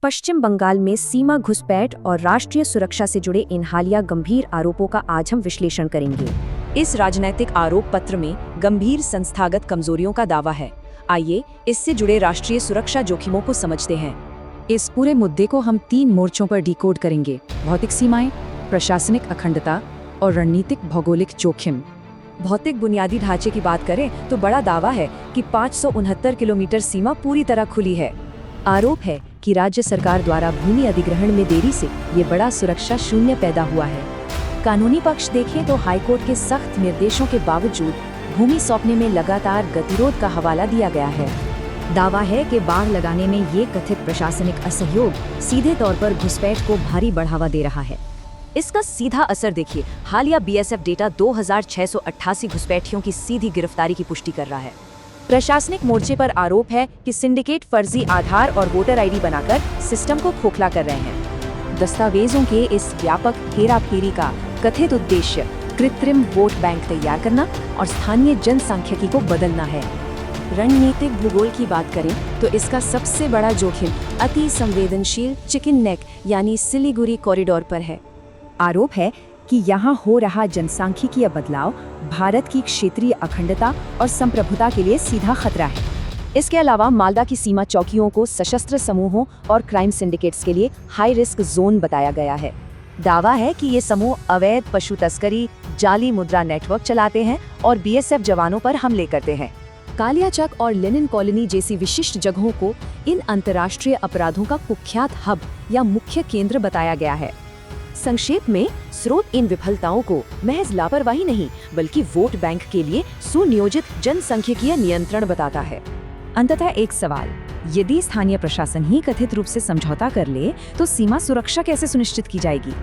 पश्चिम बंगाल में सीमा घुसपैठ और राष्ट्रीय सुरक्षा से जुड़े इन हालिया गंभीर आरोपों का आज हम विश्लेषण करेंगे। इस राजनैतिक आरोप पत्र में गंभीर संस्थागत कमजोरियों का दावा है। आइए इससे जुड़े राष्ट्रीय सुरक्षा जोखिमों को समझते हैं। इस पूरे मुद्दे को हम 3 मोर्चों पर डिकोड करेंगे: भौतिक सीमाएं, प्रशासनिक अखंडता और रणनीतिक भौगोलिक जोखिम। भौतिक बुनियादी ढांचे की बात करें तो बड़ा दावा है कि 569 किलोमीटर सीमा पूरी तरह खुली है। आरोप है कि राज्य सरकार द्वारा भूमि अधिग्रहण में देरी से ये बड़ा सुरक्षा शून्य पैदा हुआ है। कानूनी पक्ष देखें तो हाईकोर्ट के सख्त निर्देशों के बावजूद भूमि सौंपने में लगातार गतिरोध का हवाला दिया गया है। दावा है कि बाड़ लगाने में ये कथित प्रशासनिक असहयोग सीधे तौर पर घुसपैठ को भारी बढ़ावा दे रहा है। इसका सीधा असर देखिए, हालिया बीएसएफ डेटा 2688 घुसपैठियों की सीधी गिरफ्तारी की पुष्टि कर रहा है। प्रशासनिक मोर्चे पर आरोप है कि सिंडिकेट फर्जी आधार और वोटर आईडी बनाकर सिस्टम को खोखला कर रहे हैं। दस्तावेजों के इस व्यापक हेराफेरी का कथित उद्देश्य कृत्रिम वोट बैंक तैयार करना और स्थानीय जनसांख्यिकी को बदलना है। रणनीतिक भूगोल की बात करें तो इसका सबसे बड़ा जोखिम अति संवेदनशील चिकन नेक यानी सिलीगुड़ी कॉरिडोर पर है। आरोप है कि यहाँ हो रहा जनसांख्यिकीय बदलाव भारत की क्षेत्रीय अखंडता और संप्रभुता के लिए सीधा खतरा है। इसके अलावा मालदा की सीमा चौकियों को सशस्त्र समूहों और क्राइम सिंडिकेट्स के लिए हाई रिस्क जोन बताया गया है। दावा है कि ये समूह अवैध पशु तस्करी, जाली मुद्रा नेटवर्क चलाते हैं और बीएसएफ जवानों पर हमले करते हैं। कालियाचक और लेनिन कॉलोनी जैसी विशिष्ट जगहों को इन अंतर्राष्ट्रीय अपराधों का कुख्यात हब या मुख्य केंद्र बताया गया है। संक्षेप में, स्रोत इन विफलताओं को महज लापरवाही नहीं बल्कि वोट बैंक के लिए सुनियोजित जनसांख्यिकीय नियंत्रण बताता है। अंततः एक सवाल: यदि स्थानीय प्रशासन ही कथित रूप से समझौता कर ले तो सीमा सुरक्षा कैसे सुनिश्चित की जाएगी?